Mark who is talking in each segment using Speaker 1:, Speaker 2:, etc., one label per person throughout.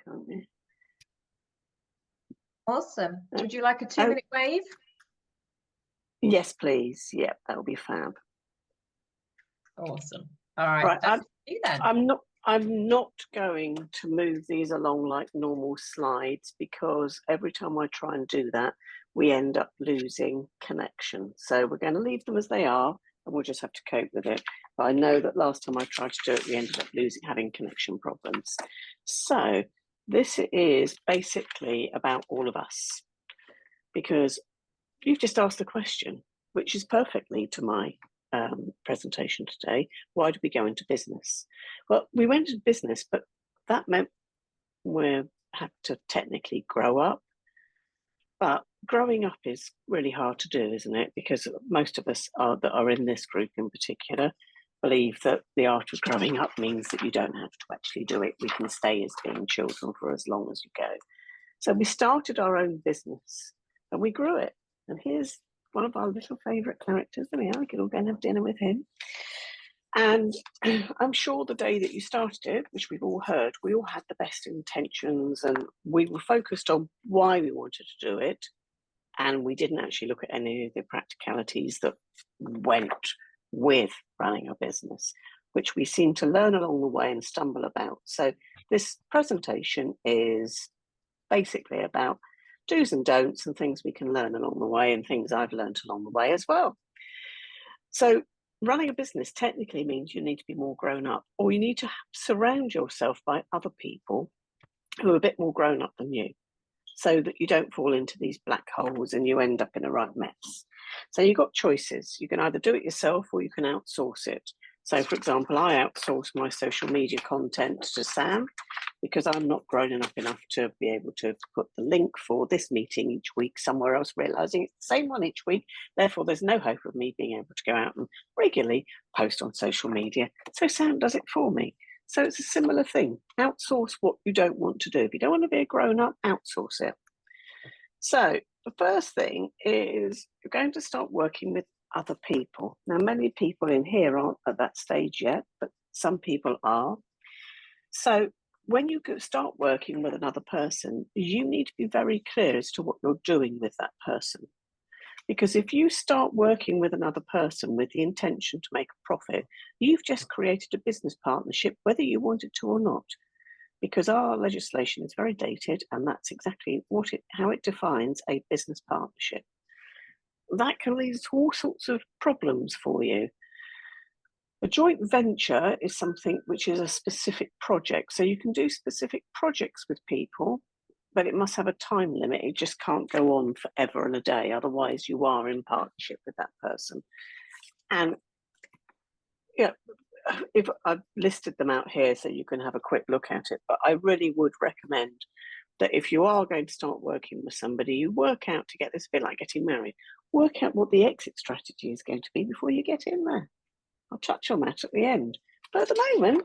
Speaker 1: can't you?
Speaker 2: Awesome. Would you like a 2-minute wave?
Speaker 1: Yes, please. Yep, that'll be fab.
Speaker 2: Awesome. All right.
Speaker 1: I'm not going to move these along like normal slides, because every time I try and do that, we end up losing connection. So we're going to leave them as they are, and we'll just have to cope with it. But I know that last time I tried to do it, we ended up having connection problems. So this is basically about all of us, because you've just asked the question, which is perfectly to my presentation today. Why did we go into business? Well, we went into business, but that meant we had to technically grow up. But growing up is really hard to do, isn't it? Because most of us that are in this group in particular believe that the art of growing up means that you don't have to actually do it. We can stay as being children for as long as you go. So we started our own business and we grew it. And here's one of our little favourite characters. There we are. We could all go and have dinner with him. And I'm sure the day that you started it, which we've all heard, we all had the best intentions and we were focused on why we wanted to do it. And we didn't actually look at any of the practicalities that went with running a business, which we seem to learn along the way and stumble about. So this presentation is basically about do's and don'ts and things we can learn along the way and things I've learned along the way as well. So running a business technically means you need to be more grown up, or you need to surround yourself by other people who are a bit more grown up than you, so that you don't fall into these black holes and you end up in a right mess. So you've got choices. You can either do it yourself or you can outsource it. So for example, I outsource my social media content to Sam, because I'm not grown enough to be able to put the link for this meeting each week somewhere else, realizing it's the same one each week. Therefore, there's no hope of me being able to go out and regularly post on social media. So Sam does it for me. So it's a similar thing. Outsource what you don't want to do. If you don't want to be a grown-up, outsource it. So the first thing is you're going to start working with other people. Now, many people in here aren't at that stage yet, but some people are. So when you start working with another person, you need to be very clear as to what you're doing with that person. Because if you start working with another person with the intention to make a profit, you've just created a business partnership, whether you want it to or not. Because our legislation is very dated, and that's exactly how it defines a business partnership. That can lead to all sorts of problems for you. A joint venture is something which is a specific project. So you can do specific projects with people, but it must have a time limit. It just can't go on forever and a day. Otherwise, you are in partnership with that person. And yeah, if I've listed them out here so you can have a quick look at it, but I really would recommend that if you are going to start working with somebody, you work out, to get this a bit like getting married, work out what the exit strategy is going to be before you get in there. I'll touch on that at the end. But at the moment,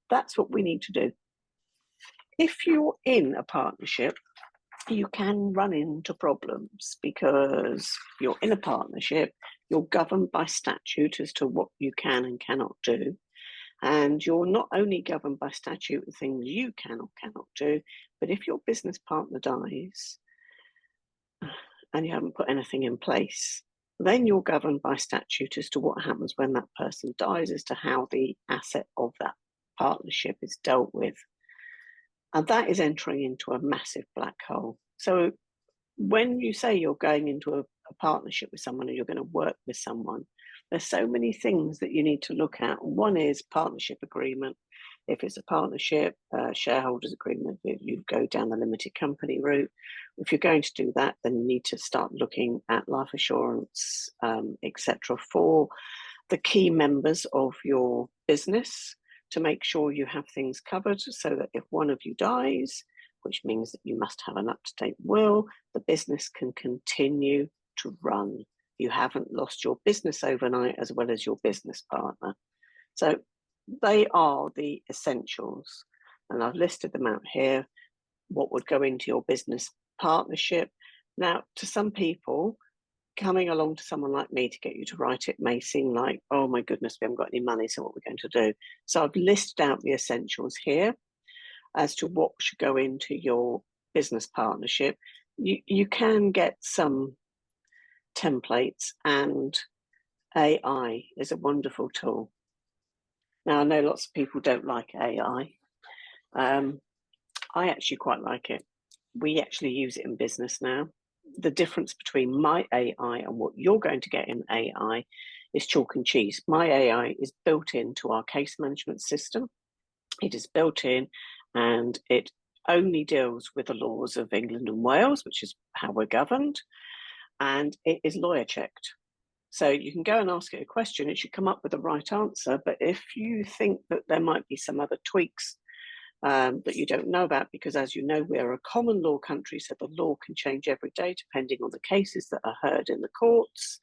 Speaker 1: that's what we need to do. If you're in a partnership, you can run into problems because you're in a partnership, you're governed by statute as to what you can and cannot do. And you're not only governed by statute of things you can or cannot do, but if your business partner dies and you haven't put anything in place, then you're governed by statute as to what happens when that person dies, as to how the asset of that partnership is dealt with. And that is entering into a massive black hole. So when you say you're going into a partnership with someone and you're going to work with someone, there's so many things that you need to look at. One is partnership agreement. If it's a partnership, shareholders agreement, if you go down the limited company route. If you're going to do that, then you need to start looking at life assurance, etc., for the key members of your business, to make sure you have things covered so that if one of you dies, which means that you must have an up-to-date will, the business can continue to run. You haven't lost your business overnight, as well as your business partner. So they are the essentials. And I've listed them out here, what would go into your business partnership. Now, to some people, coming along to someone like me to get you to write it may seem like, oh my goodness, we haven't got any money, so what are we going to do? So I've listed out the essentials here. as to what should go into your business partnership, you can get some templates, and AI is a wonderful tool. Now, I know lots of people don't like AI. I actually quite like it. We actually use it in business now. The difference between my AI and what you're going to get in AI is chalk and cheese. My AI is built into our case management system. It is built in, and it only deals with the laws of England and Wales, which is how we're governed, and it is lawyer checked. So you can go and ask it a question, it should come up with the right answer. But if you think that there might be some other tweaks that you don't know about, because as you know, we're a common law country, so the law can change every day depending on the cases that are heard in the courts,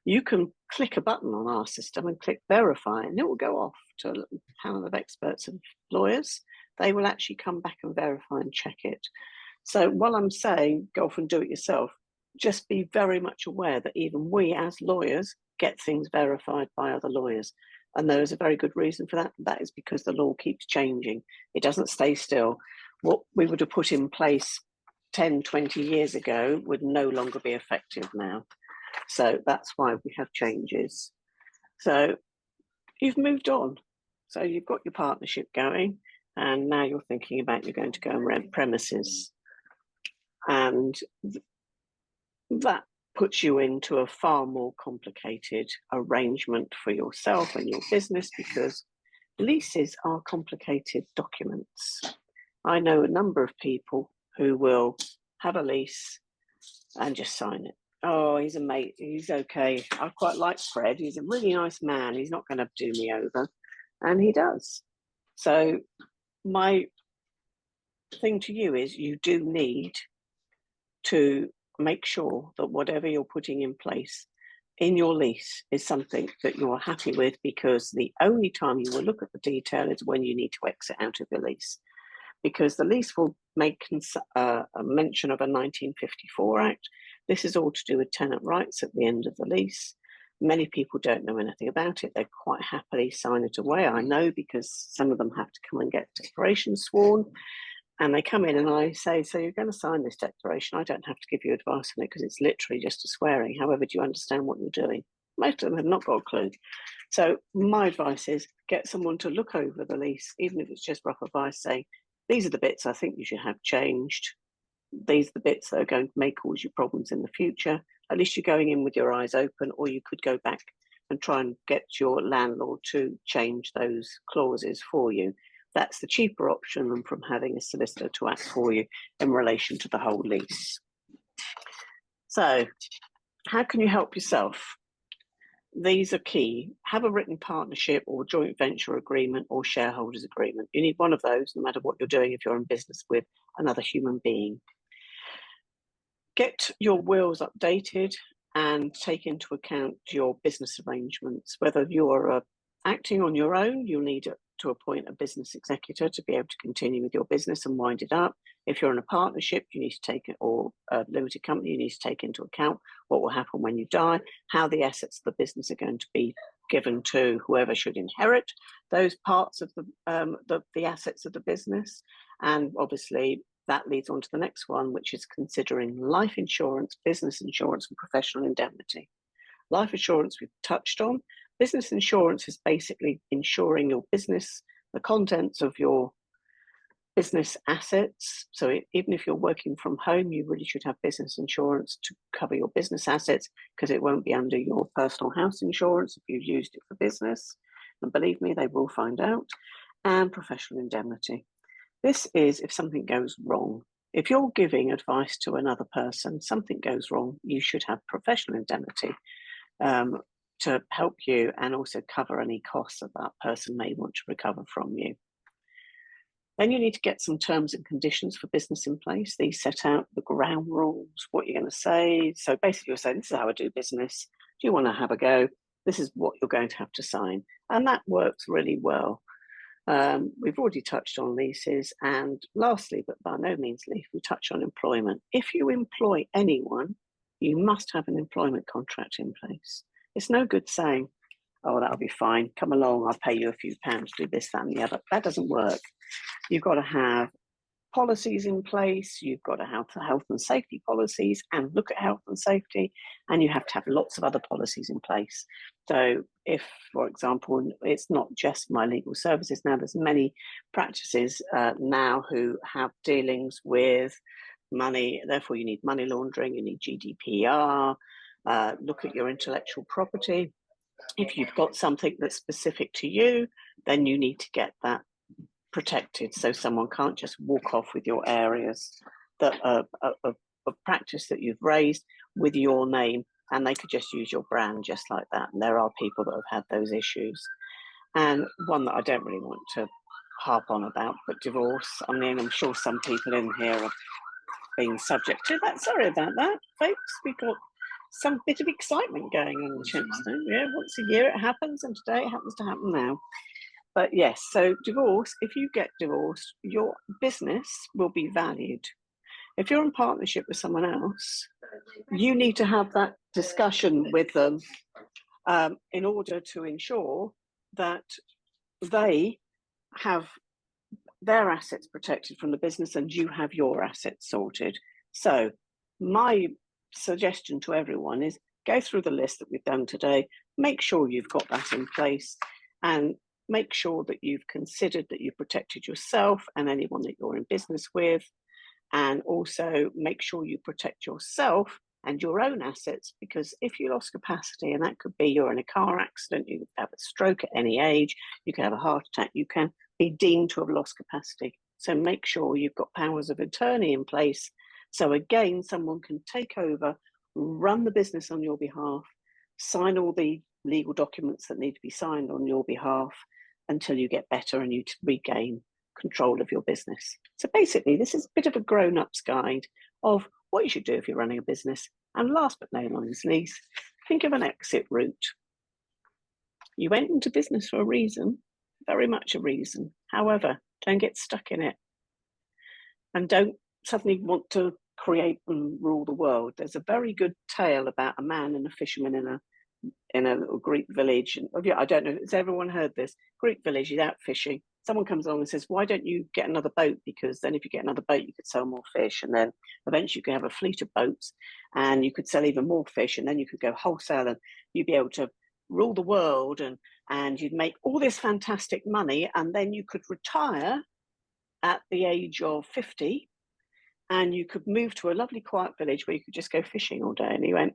Speaker 1: you can click a button on our system and click verify, and it will go off to a panel of experts and lawyers. They will actually come back and verify and check it. So while I'm saying go off and do it yourself, just be very much aware that even we as lawyers get things verified by other lawyers. And there is a very good reason for that. That is because the law keeps changing. It doesn't stay still. What we would have put in place 10, 20 years ago would no longer be effective now. So that's why we have changes. So you've moved on. So you've got your partnership going, and now you're thinking about you're going to go and rent premises. And that puts you into a far more complicated arrangement for yourself and your business, because leases are complicated documents. I know a number of people who will have a lease and just sign it. Oh, he's a mate, he's okay. I quite like Fred, he's a really nice man, he's not going to do me over. And he does. So my thing to you is you do need to make sure that whatever you're putting in place in your lease is something that you're happy with, because the only time you will look at the detail is when you need to exit out of your lease, because the lease will make a mention of a 1954 Act. This is all to do with tenant rights at the end of the lease. Many people don't know anything about it. They quite happily sign it away. I know, because some of them have to come and get declarations sworn. And they come in and I say, so you're going to sign this declaration. I don't have to give you advice on it because it's literally just a swearing. However, do you understand what you're doing? Most of them have not got a clue. So my advice is get someone to look over the lease, even if it's just rough advice, saying, these are the bits I think you should have changed. These are the bits that are going to may cause you problems in the future. At least you're going in with your eyes open, or you could go back and try and get your landlord to change those clauses for you. That's the cheaper option than from having a solicitor to act for you in relation to the whole lease. So how can you help yourself? These are key. Have a written partnership or joint venture agreement or shareholders agreement. You need one of those no matter what you're doing if you're in business with another human being. Get your wills updated and take into account your business arrangements. Whether you're acting on your own, you'll need to appoint a business executor to be able to continue with your business and wind it up. If you're in a partnership, you need to take it, or a limited company, you need to take into account what will happen when you die, how the assets of the business are going to be given to whoever should inherit those parts of the assets of the business. And obviously that leads on to the next one, which is considering life insurance, business insurance, and professional indemnity. Life insurance we've touched on. Business insurance is basically insuring your business, the contents of your business assets. So even if you're working from home, you really should have business insurance to cover your business assets, because it won't be under your personal house insurance if you've used it for business. And believe me, they will find out. And professional indemnity. This is if something goes wrong. If you're giving advice to another person, something goes wrong, you should have professional indemnity to help you and also cover any costs that that person may want to recover from you. Then you need to get some terms and conditions for business in place. These set out the ground rules, what you're going to say. So basically you're saying, this is how I do business. Do you want to have a go? This is what you're going to have to sign. And that works really well. We've already touched on leases. And lastly, but by no means least, we touch on employment. If you employ anyone, you must have an employment contract in place. It's no good saying, oh, that'll be fine. Come along, I'll pay you a few pounds, do this, that, and the other. That doesn't work. You've got to have policies in place, you've got to have health and safety policies and look at health and safety, and you have to have lots of other policies in place. So if, for example, it's not just my legal services now, there's many practices now who have dealings with money, therefore you need money laundering, you need GDPR, look at your intellectual property. If you've got something that's specific to you, then you need to get that protected, so someone can't just walk off with your areas that of practice that you've raised with your name, and they could just use your brand just like that. And there are people that have had those issues. And one that I don't really want to harp on about, but divorce. I mean, I'm sure some people in here are being subject to that. Sorry about that, folks. We've got some bit of excitement going on in Chepstow. Yeah, once a year it happens, and today it happens to happen now. But yes, so divorce, if you get divorced, your business will be valued. If you're in partnership with someone else, you need to have that discussion with them in order to ensure that they have their assets protected from the business and you have your assets sorted. So my suggestion to everyone is go through the list that we've done today, make sure you've got that in place, and make sure that you've considered that you've protected yourself and anyone that you're in business with, and also make sure you protect yourself and your own assets, because if you lost capacity, and that could be you're in a car accident, you could have a stroke at any age, you can have a heart attack, you can be deemed to have lost capacity. So make sure you've got powers of attorney in place. So again, someone can take over, run the business on your behalf, sign all the legal documents that need to be signed on your behalf until you get better and you regain control of your business. So basically, this is a bit of a grown-up's guide of what you should do if you're running a business. And last but no least, think of an exit route. You went into business for a reason, very much a reason. However, don't get stuck in it. And don't suddenly want to create and rule the world. There's a very good tale about a man and a fisherman in a little Greek village. And I don't know, has everyone heard this? Greek village, he's out fishing. Someone comes along and says, why don't you get another boat? Because then if you get another boat, you could sell more fish. And then eventually you could have a fleet of boats and you could sell even more fish. And then you could go wholesale and you'd be able to rule the world and you'd make all this fantastic money. And then you could retire at the age of 50 and you could move to a lovely quiet village where you could just go fishing all day. And he went,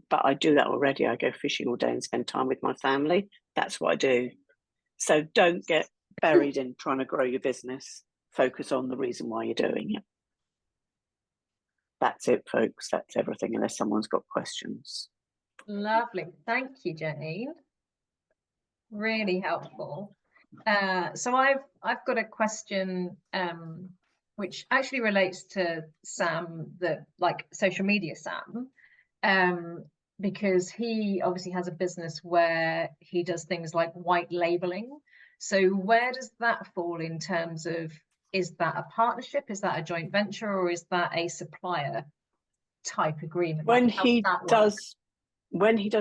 Speaker 1: but I do that already. I go fishing all day and spend time with my family. That's what I do. So don't get buried in trying to grow your business. Focus on the reason why you're doing it. That's it, folks. That's everything, unless someone's got questions.
Speaker 2: Lovely. Thank you, Jane. Really helpful. So I've got a question which actually relates to Sam, like social media Sam, because he obviously has a business where he does things like white labeling. So where does that fall in terms of, is that a partnership, is that a joint venture, or is that a supplier type agreement?
Speaker 1: When he does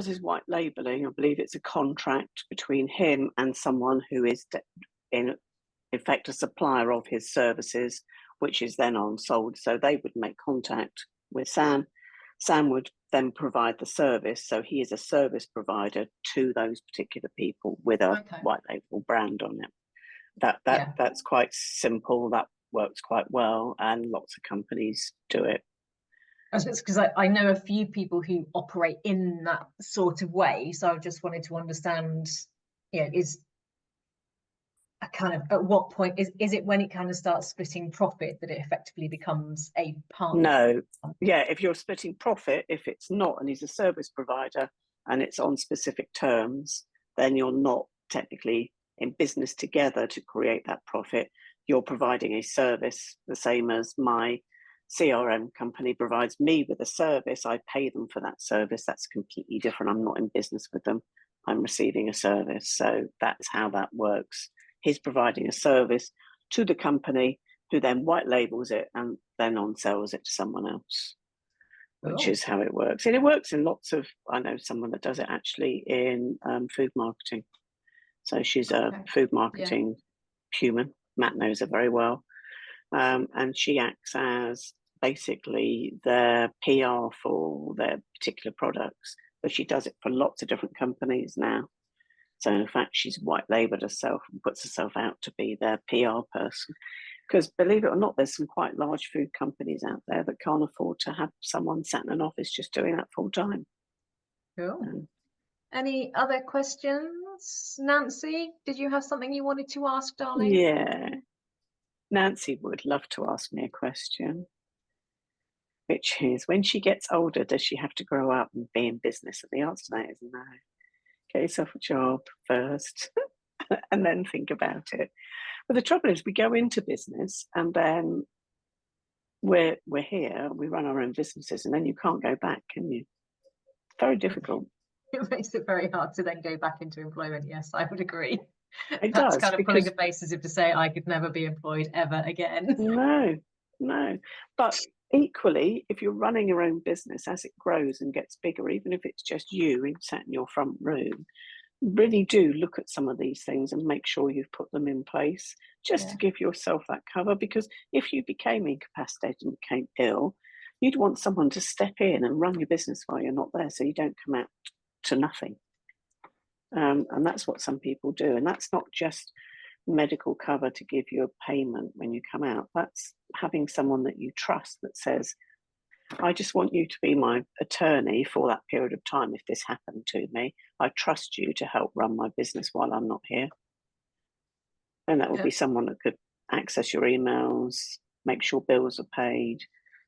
Speaker 1: his white labeling, I believe it's a contract between him and someone who is in effect a supplier of his services, which is then on sold. So they would make contact with Sam. Sam would then provide the service. So he is a service provider to those particular people with a white label brand on it. That's quite simple. That works quite well, and lots of companies do it.
Speaker 2: Because I know a few people who operate in that sort of way. So I just wanted to understand, is a kind of, at what point is it when it kind of starts splitting profit that it effectively becomes a partner?
Speaker 1: No, yeah, if you're splitting profit, if it's not, and he's a service provider and it's on specific terms, then you're not technically in business together to create that profit. You're providing a service, the same as my CRM company provides me with a service. I pay them for that service. That's completely different. I'm not in business with them. I'm receiving a service. So that's how that works. He's providing a service to the company, who then white labels it and then on sells it to someone else, which is how it works. And it works in lots of, I know someone that does it actually in food marketing. So she's a food marketing human. Matt knows her very well. And she acts as basically their PR for their particular products, but she does it for lots of different companies now. So in fact, she's white labeled herself and puts herself out to be their PR person. Because believe it or not, there's some quite large food companies out there that can't afford to have someone sat in an office just doing that full time.
Speaker 2: Cool. Any other questions? Nancy, did you have something you wanted to ask, darling?
Speaker 1: Yeah. Nancy would love to ask me a question, which is, when she gets older, does she have to grow up and be in business? And the answer to that is no. Get yourself a job first and then think about it. But the trouble is, we go into business and then we're here, we run our own businesses, and then you can't go back, can you? It's very difficult.
Speaker 2: It makes it very hard to then go back into employment. Yes, I would agree.
Speaker 1: It
Speaker 2: That's
Speaker 1: does,
Speaker 2: kind of pulling
Speaker 1: because
Speaker 2: a face as if to say I could never be employed ever again.
Speaker 1: no. But equally, if you're running your own business, as it grows and gets bigger, even if it's just you sat in your front room, really do look at some of these things and make sure you've put them in place, just to give yourself that cover. Because if you became incapacitated and became ill, you'd want someone to step in and run your business while you're not there, so you don't come out to nothing. And that's what some people do. And that's not just medical cover to give you a payment when you come out. That's having someone that you trust that says, I just want you to be my attorney for that period of time. If this happened to me, I trust you to help run my business while I'm not here. And that would be someone that could access your emails, make sure bills are paid,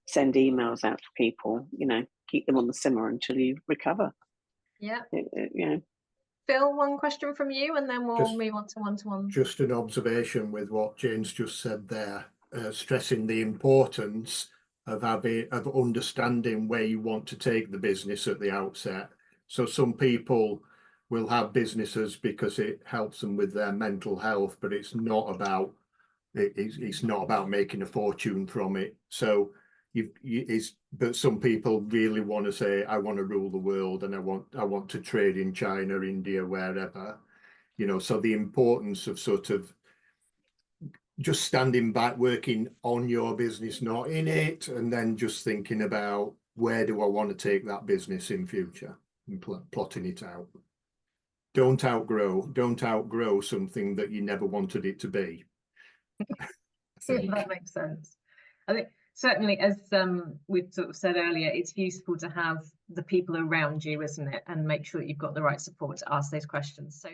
Speaker 1: send emails out to people, keep them on the simmer until you recover.
Speaker 2: Phil, one question from you, and then we'll move on to one-to-one.
Speaker 3: Just an observation with what Jane's just said there, stressing the importance of understanding where you want to take the business at the outset. So some people will have businesses because it helps them with their mental health, but it's not about making a fortune from it. So but some people really want to say, I want to rule the world, and I want to trade in China, India, wherever, so the importance of sort of just standing back, working on your business, not in it, and then just thinking about, where do I want to take that business in future, and plotting it out. Don't outgrow something that you never wanted it to be.
Speaker 2: That makes sense. I think certainly, as we sort of said earlier, it's useful to have the people around you, isn't it? And make sure that you've got the right support to ask those questions. So